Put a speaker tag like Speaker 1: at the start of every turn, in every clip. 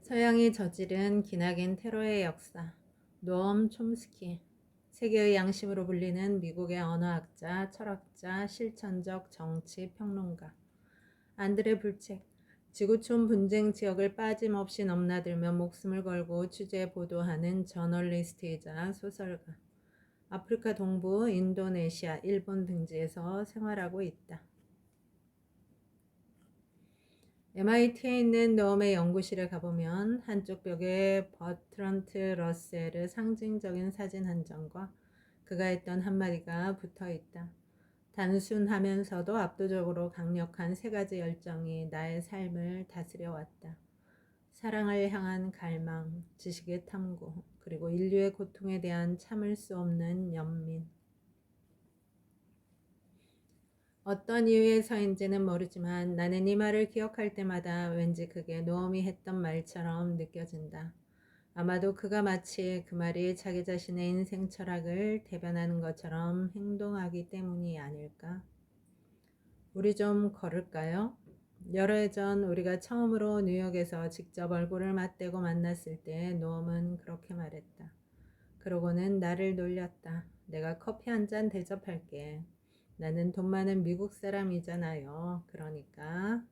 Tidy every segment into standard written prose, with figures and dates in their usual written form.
Speaker 1: 서양이 저지른 기나긴 테러의 역사. 노엄 촘스키. 세계의 양심으로 불리는 미국의 언어학자, 철학자, 실천적 정치 평론가. 안드레 불책. 지구촌 분쟁 지역을 빠짐없이 넘나들며 목숨을 걸고 취재 보도하는 저널리스트이자 소설가. 아프리카 동부, 인도네시아, 일본 등지에서 생활하고 있다. MIT에 있는 노엄의 연구실에 가보면 한쪽 벽에 버트런트 러셀의 상징적인 사진 한 장과 그가 했던 한마디가 붙어 있다. 단순하면서도 압도적으로 강력한 세 가지 열정이 나의 삶을 다스려 왔다. 사랑을 향한 갈망, 지식의 탐구, 그리고 인류의 고통에 대한 참을 수 없는 연민. 어떤 이유에서인지는 모르지만 나는 이 말을 기억할 때마다 왠지 그게 노엄이 했던 말처럼 느껴진다. 아마도 그가 마치 그 말이 자기 자신의 인생 철학을 대변하는 것처럼 행동하기 때문이 아닐까? 우리 좀 걸을까요? 여러 해 전 우리가 처음으로 뉴욕에서 직접 얼굴을 맞대고 만났을 때 노엄은 그렇게 말했다. 그러고는 나를 놀렸다. 내가 커피 한 잔 대접할게. 나는 돈 많은 미국 사람이잖아요. 그러니까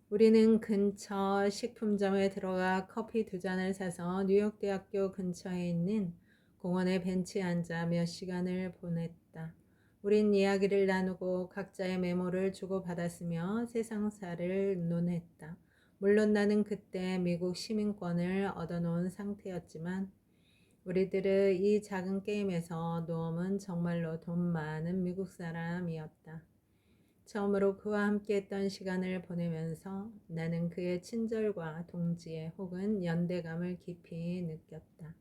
Speaker 1: 우리는 근처 식품점에 들어가 커피 두 잔을 사서 뉴욕대학교 근처에 있는 공원의 벤치에 앉아 몇 시간을 보냈다. 우린 이야기를 나누고 각자의 메모를 주고받았으며 세상사를 논했다. 물론 나는 그때 미국 시민권을 얻어놓은 상태였지만 우리들의 이 작은 게임에서 노엄은 정말로 돈 많은 미국 사람이었다. 처음으로 그와 함께했던 시간을 보내면서 나는 그의 친절과 동지애 혹은 연대감을 깊이 느꼈다.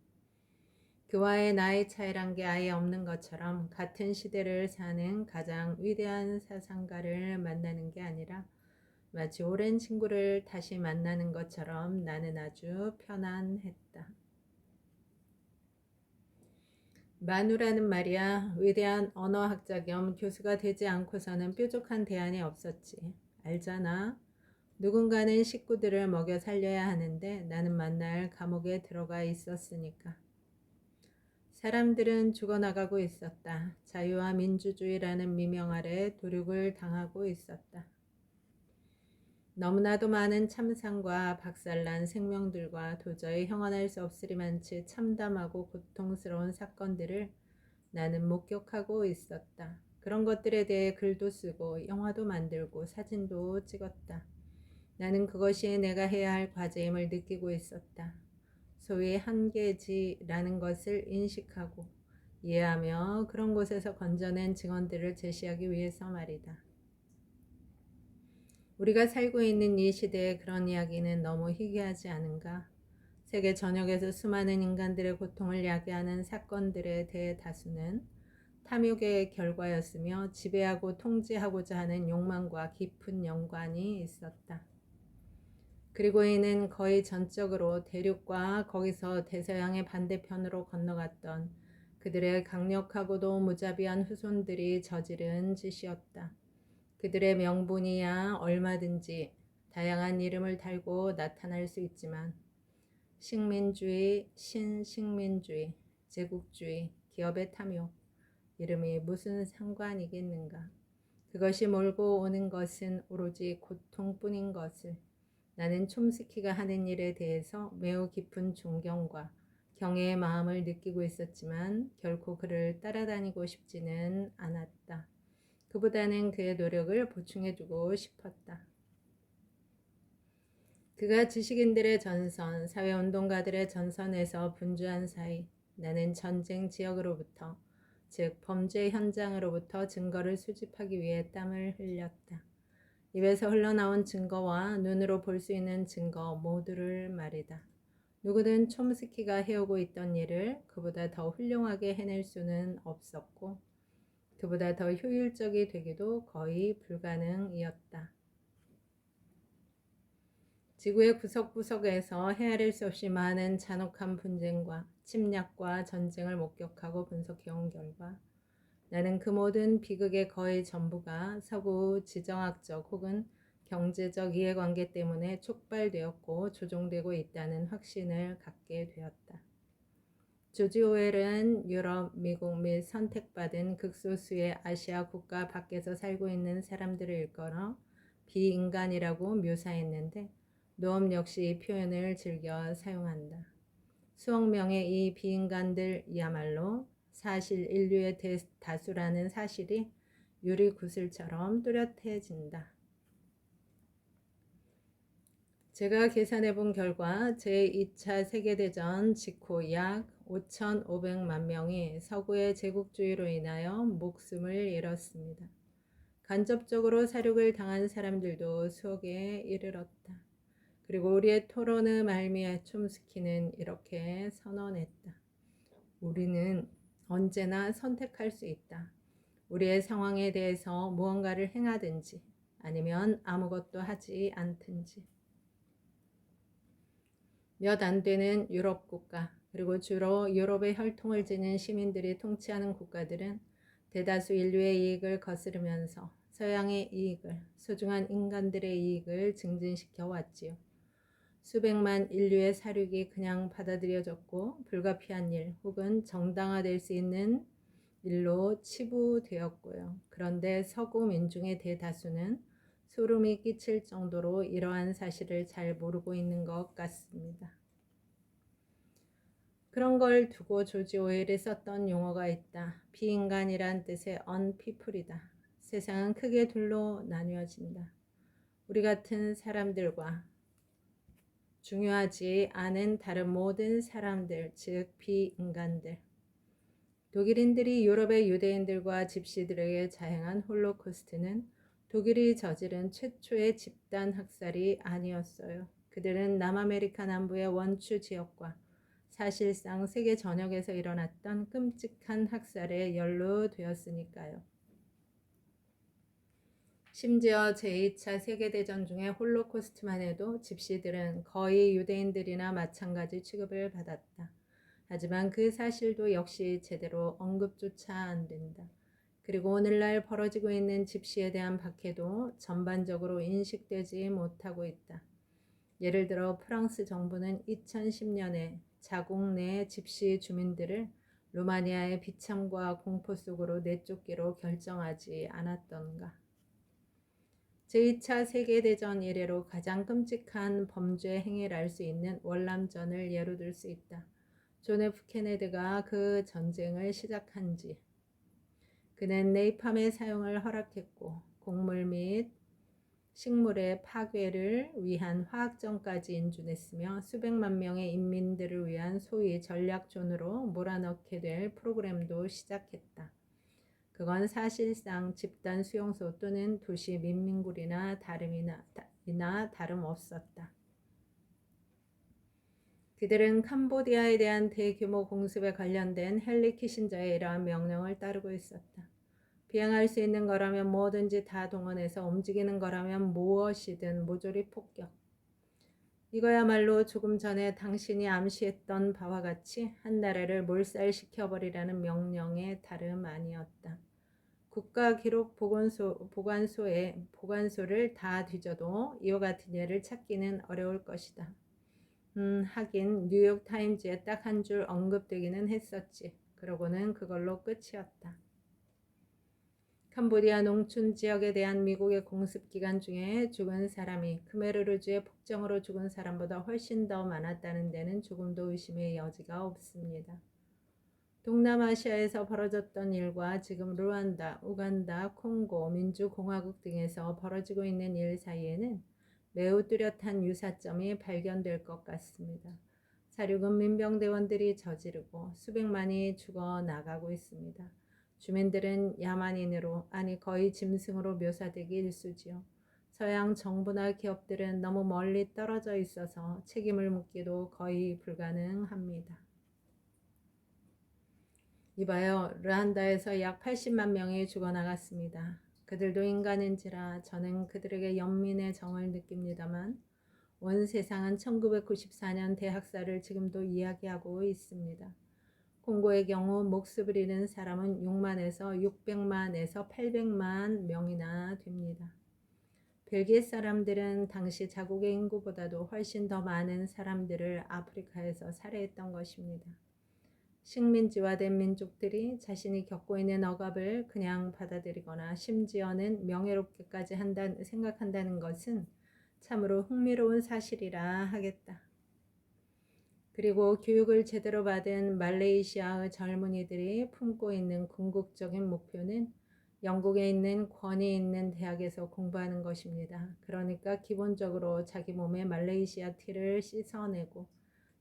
Speaker 1: 그와의 나이 차이란 게 아예 없는 것처럼 같은 시대를 사는 가장 위대한 사상가를 만나는 게 아니라 마치 오랜 친구를 다시 만나는 것처럼 나는 아주 편안했다. 마누라는 말이야 위대한 언어학자 겸 교수가 되지 않고서는 뾰족한 대안이 없었지. 알잖아. 누군가는 식구들을 먹여 살려야 하는데 나는 만날 감옥에 들어가 있었으니까. 사람들은 죽어나가고 있었다. 자유와 민주주의라는 미명 아래 도륙을 당하고 있었다. 너무나도 많은 참상과 박살난 생명들과 도저히 형언할 수 없으리만치 참담하고 고통스러운 사건들을 나는 목격하고 있었다. 그런 것들에 대해 글도 쓰고 영화도 만들고 사진도 찍었다. 나는 그것이 내가 해야 할 과제임을 느끼고 있었다. 소위 한계지라는 것을 인식하고 이해하며 그런 곳에서 건져낸 증언들을 제시하기 위해서 말이다. 우리가 살고 있는 이 시대의 그런 이야기는 너무 희귀하지 않은가? 세계 전역에서 수많은 인간들의 고통을 야기하는 사건들의 대다수는 탐욕의 결과였으며 지배하고 통제하고자 하는 욕망과 깊은 연관이 있었다. 그리고 이는 거의 전적으로 대륙과 거기서 대서양의 반대편으로 건너갔던 그들의 강력하고도 무자비한 후손들이 저지른 짓이었다. 그들의 명분이야 얼마든지 다양한 이름을 달고 나타날 수 있지만 식민주의, 신식민주의, 제국주의, 기업의 탐욕, 이름이 무슨 상관이겠는가. 그것이 몰고 오는 것은 오로지 고통뿐인 것을 나는 촘스키가 하는 일에 대해서 매우 깊은 존경과 경애의 마음을 느끼고 있었지만 결코 그를 따라다니고 싶지는 않았다. 그보다는 그의 노력을 보충해주고 싶었다. 그가 지식인들의 전선, 사회운동가들의 전선에서 분주한 사이 나는 전쟁 지역으로부터, 즉 범죄 현장으로부터 증거를 수집하기 위해 땀을 흘렸다. 입에서 흘러나온 증거와 눈으로 볼 수 있는 증거 모두를 말이다. 누구든 촘스키가 해오고 있던 일을 그보다 더 훌륭하게 해낼 수는 없었고 그보다 더 효율적이 되기도 거의 불가능이었다. 지구의 구석구석에서 헤아릴 수 없이 많은 잔혹한 분쟁과 침략과 전쟁을 목격하고 분석해온 결과 나는 그 모든 비극의 거의 전부가 서구 지정학적 혹은 경제적 이해관계 때문에 촉발되었고 조종되고 있다는 확신을 갖게 되었다. 조지 오웰은 유럽, 미국 및 선택받은 극소수의 아시아 국가 밖에서 살고 있는 사람들을 일컬어 비인간이라고 묘사했는데 노엄 역시 이 표현을 즐겨 사용한다. 수억 명의 이 비인간들이야말로 사실 인류의 다수라는 사실이 유리구슬처럼 뚜렷해진다. 제가 계산해 본 결과 제2차 세계대전 직후 약 5,500만 명이 서구의 제국주의로 인하여 목숨을 잃었습니다. 간접적으로 사륙을 당한 사람들도 수억에 이르렀다. 그리고 우리의 토론의 말미에 촘스키는 이렇게 선언했다. 우리는 언제나 선택할 수 있다. 우리의 상황에 대해서 무언가를 행하든지 아니면 아무것도 하지 않든지. 몇 안 되는 유럽 국가, 그리고 주로 유럽의 혈통을 지닌 시민들이 통치하는 국가들은 대다수 인류의 이익을 거스르면서 서양의 이익을, 소중한 인간들의 이익을 증진시켜 왔지요. 수백만 인류의 사륙이 그냥 받아들여졌고 불가피한 일 혹은 정당화될 수 있는 일로 치부되었고요. 그런데 서구 민중의 대다수는 소름이 끼칠 정도로 이러한 사실을 잘 모르고 있는 것 같습니다. 그런 걸 두고 조지 오웰이 썼던 용어가 있다. 비인간이란 뜻의 unpeople이다. 세상은 크게 둘로 나뉘어진다. 우리 같은 사람들과 중요하지 않은 다른 모든 사람들, 즉 비인간들. 독일인들이 유럽의 유대인들과 집시들에게 자행한 홀로코스트는 독일이 저지른 최초의 집단 학살이 아니었어요. 그들은 남아메리카 남부의 원추 지역과 사실상 세계 전역에서 일어났던 끔찍한 학살에 연루되었으니까요. 심지어 제2차 세계대전 중에 홀로코스트만 해도 집시들은 거의 유대인들이나 마찬가지 취급을 받았다. 하지만 그 사실도 역시 제대로 언급조차 안 된다. 그리고 오늘날 벌어지고 있는 집시에 대한 박해도 전반적으로 인식되지 못하고 있다. 예를 들어 프랑스 정부는 2010년에 자국 내 집시 주민들을 루마니아의 비참과 공포 속으로 내쫓기로 결정하지 않았던가. 제2차 세계대전 이래로 가장 끔찍한 범죄 행위를 알 수 있는 월남전을 예로 들 수 있다. 존 F 케네디가 그 전쟁을 시작한 지 그는 네이팜의 사용을 허락했고 곡물 및 식물의 파괴를 위한 화학전까지 인준했으며 수백만 명의 인민들을 위한 소위 전략존으로 몰아넣게 될 프로그램도 시작했다. 그건 사실상 집단 수용소 또는 도시 민민굴이나 다름없었다. 그들은 캄보디아에 대한 대규모 공습에 관련된 헨리 키신저의 이러한 명령을 따르고 있었다. 비행할 수 있는 거라면 뭐든지 다 동원해서 움직이는 거라면 무엇이든 모조리 폭격. 이거야말로 조금 전에 당신이 암시했던 바와 같이 한 나라를 몰살시켜버리라는 명령에 다름 아니었다. 국가기록보관소를 다 뒤져도 이와 같은 예를 찾기는 어려울 것이다. 하긴 뉴욕타임즈에 딱 한 줄 언급되기는 했었지. 그러고는 그걸로 끝이었다. 캄보디아 농촌 지역에 대한 미국의 공습 기간 중에 죽은 사람이 크메르르주의 폭정으로 죽은 사람보다 훨씬 더 많았다는 데는 조금도 의심의 여지가 없습니다. 동남아시아에서 벌어졌던 일과 지금 루안다, 우간다, 콩고, 민주공화국 등에서 벌어지고 있는 일 사이에는 매우 뚜렷한 유사점이 발견될 것 같습니다. 사륙은 민병대원들이 저지르고 수백만이 죽어나가고 있습니다. 주민들은 야만인으로, 아니 거의 짐승으로 묘사되기 일쑤지요. 서양 정부나 기업들은 너무 멀리 떨어져 있어서 책임을 묻기도 거의 불가능합니다. 이봐요. 르완다에서 약 80만 명이 죽어나갔습니다. 그들도 인간인지라 저는 그들에게 연민의 정을 느낍니다만 온 세상은 1994년 대학살을 지금도 이야기하고 있습니다. 콩고의 경우 목숨을 잃은 사람은 6만에서 600만에서 800만 명이나 됩니다. 벨기에 사람들은 당시 자국의 인구보다도 훨씬 더 많은 사람들을 아프리카에서 살해했던 것입니다. 식민지화된 민족들이 자신이 겪고 있는 억압을 그냥 받아들이거나 심지어는 명예롭게까지 생각한다는 것은 참으로 흥미로운 사실이라 하겠다. 그리고 교육을 제대로 받은 말레이시아의 젊은이들이 품고 있는 궁극적인 목표는 영국에 있는 권위 있는 대학에서 공부하는 것입니다. 그러니까 기본적으로 자기 몸에 말레이시아 티를 씻어내고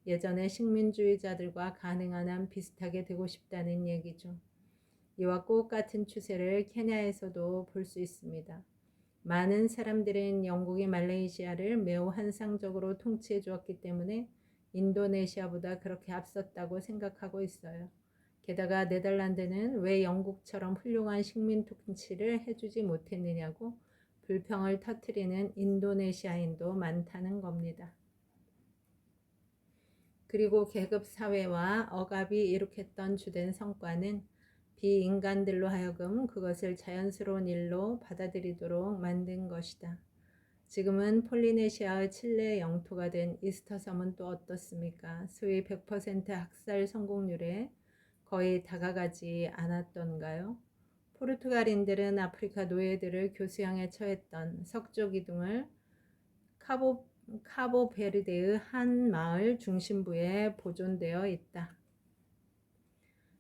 Speaker 1: 예전의 식민주의자들과 가능한 한 비슷하게 되고 싶다는 얘기죠. 이와 똑같은 추세를 케냐에서도 볼 수 있습니다. 많은 사람들은 영국이 말레이시아를 매우 환상적으로 통치해 주었기 때문에 인도네시아보다 그렇게 앞섰다고 생각하고 있어요. 게다가 네덜란드는 왜 영국처럼 훌륭한 식민 통치를 해주지 못했느냐고 불평을 터뜨리는 인도네시아인도 많다는 겁니다. 그리고 계급사회와 억압이 일으켰던 주된 성과는 비인간들로 하여금 그것을 자연스러운 일로 받아들이도록 만든 것이다. 지금은 폴리네시아의 칠레 영토가 된 이스터 섬은 또 어떻습니까? 소위 100% 학살 성공률에 거의 다가가지 않았던가요? 포르투갈인들은 아프리카 노예들을 교수형에 처했던 석조기둥을 카보베르데의 한 마을 중심부에 보존되어 있다.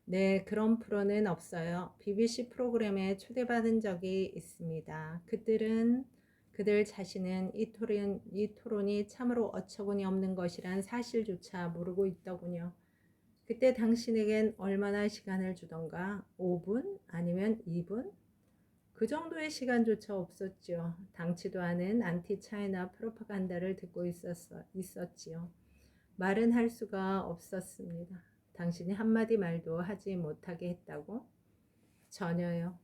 Speaker 1: 네, 그런 프로는 없어요. BBC 프로그램에 초대받은 적이 있습니다. 그들 자신은 이 토론이 참으로 어처구니 없는 것이란 사실조차 모르고 있더군요. 그때 당신에겐 얼마나 시간을 주던가? 5분? 아니면 2분? 그 정도의 시간조차 없었지요. 당치도 않은 안티 차이나 프로파간다를 듣고 있었지요. 말은 할 수가 없었습니다. 당신이 한마디 말도 하지 못하게 했다고? 전혀요.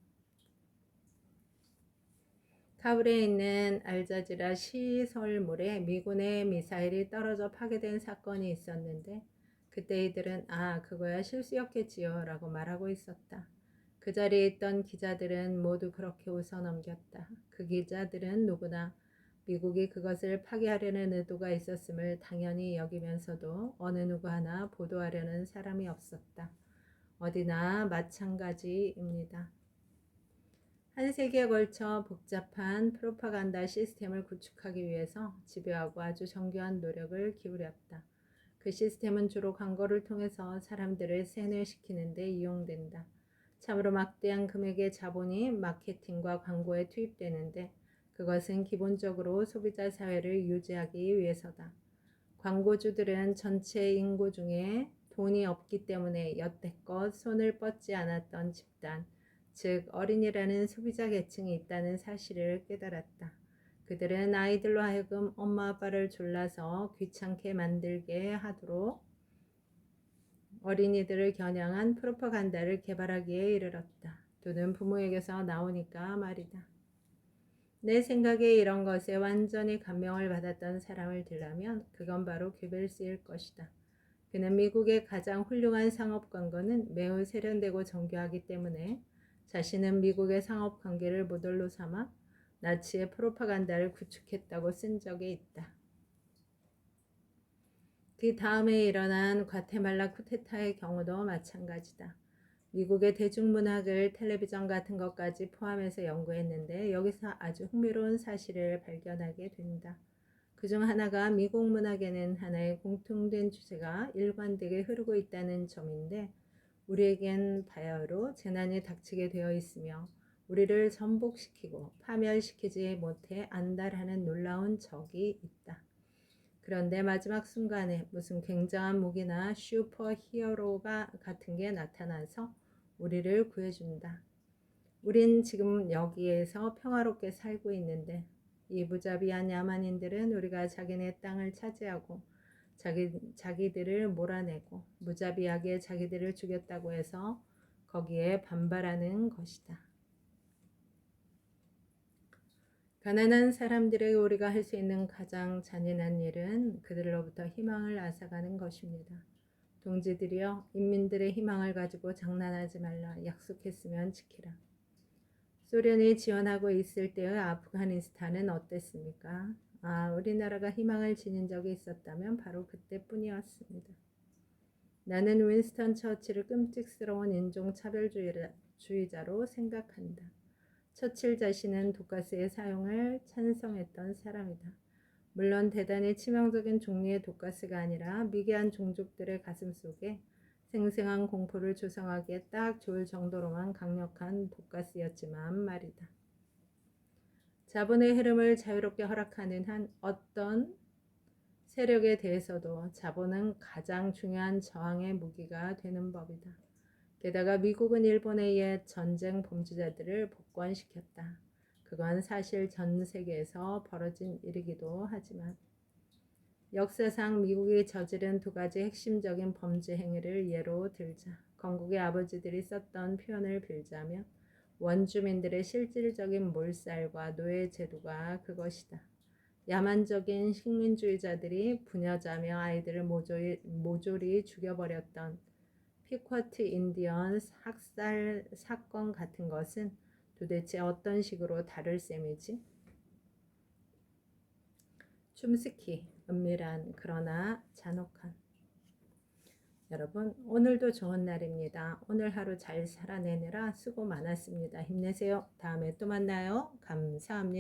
Speaker 1: 카불에 있는 알자지라 시설물에 미군의 미사일이 떨어져 파괴된 사건이 있었는데 그때 이들은 그거야 실수였겠지요 라고 말하고 있었다. 그 자리에 있던 기자들은 모두 그렇게 웃어넘겼다. 그 기자들은 누구나 미국이 그것을 파괴하려는 의도가 있었음을 당연히 여기면서도 어느 누구 하나 보도하려는 사람이 없었다. 어디나 마찬가지입니다. 한 세기에 걸쳐 복잡한 프로파간다 시스템을 구축하기 위해서 집요하고 아주 정교한 노력을 기울였다. 그 시스템은 주로 광고를 통해서 사람들을 세뇌시키는 데 이용된다. 참으로 막대한 금액의 자본이 마케팅과 광고에 투입되는데 그것은 기본적으로 소비자 사회를 유지하기 위해서다. 광고주들은 전체 인구 중에 돈이 없기 때문에 여태껏 손을 뻗지 않았던 집단, 즉 어린이라는 소비자 계층이 있다는 사실을 깨달았다. 그들은 아이들로 하여금 엄마 아빠를 졸라서 귀찮게 만들게 하도록 어린이들을 겨냥한 프로파간다를 개발하기에 이르렀다. 돈은 부모에게서 나오니까 말이다. 내 생각에 이런 것에 완전히 감명을 받았던 사람을 들라면 그건 바로 괴벨스일 것이다. 그는 미국의 가장 훌륭한 상업 광고는 매우 세련되고 정교하기 때문에 자신은 미국의 상업 관계를 모델로 삼아 나치의 프로파간다를 구축했다고 쓴 적이 있다. 그 다음에 일어난 과테말라 쿠데타의 경우도 마찬가지다. 미국의 대중문학을 텔레비전 같은 것까지 포함해서 연구했는데 여기서 아주 흥미로운 사실을 발견하게 된다. 그중 하나가 미국 문학에는 하나의 공통된 주제가 일관되게 흐르고 있다는 점인데 우리에겐 바야흐로 재난이 닥치게 되어 있으며 우리를 전복시키고 파멸시키지 못해 안달하는 놀라운 적이 있다. 그런데 마지막 순간에 무슨 굉장한 무기나 슈퍼 히어로가 같은 게 나타나서 우리를 구해준다. 우린 지금 여기에서 평화롭게 살고 있는데 이 무자비한 야만인들은 우리가 자기네 땅을 차지하고 자기들을 몰아내고 무자비하게 자기들을 죽였다고 해서 거기에 반발하는 것이다. 가난한 사람들에게 우리가 할 수 있는 가장 잔인한 일은 그들로부터 희망을 앗아가는 것입니다. 동지들이여, 인민들의 희망을 가지고 장난하지 말라. 약속했으면 지키라. 소련이 지원하고 있을 때의 아프가니스탄은 어땠습니까? 우리나라가 희망을 지닌 적이 있었다면 바로 그때뿐이었습니다. 나는 윈스턴 처칠을 끔찍스러운 인종차별주의자로 생각한다. 처칠 자신은 독가스의 사용을 찬성했던 사람이다. 물론 대단히 치명적인 종류의 독가스가 아니라 미개한 종족들의 가슴속에 생생한 공포를 조성하기에 딱 좋을 정도로만 강력한 독가스였지만 말이다. 자본의 흐름을 자유롭게 허락하는 한 어떤 세력에 대해서도 자본은 가장 중요한 저항의 무기가 되는 법이다. 게다가 미국은 일본의 옛 전쟁 범죄자들을 복권시켰다. 그건 사실 전 세계에서 벌어진 일이기도 하지만 역사상 미국이 저지른 두 가지 핵심적인 범죄 행위를 예로 들자. 건국의 아버지들이 썼던 표현을 빌자면 원주민들의 실질적인 몰살과 노예 제도가 그것이다. 야만적인 식민주의자들이 부녀자며 아이들을 모조리 죽여버렸던 피쿼트 인디언 학살 사건 같은 것은 도대체 어떤 식으로 다룰 셈이지? 춤스키, 은밀한 그러나 잔혹한. 여러분, 오늘도 좋은 날입니다. 오늘 하루 잘 살아내느라 수고 많았습니다. 힘내세요. 다음에 또 만나요. 감사합니다.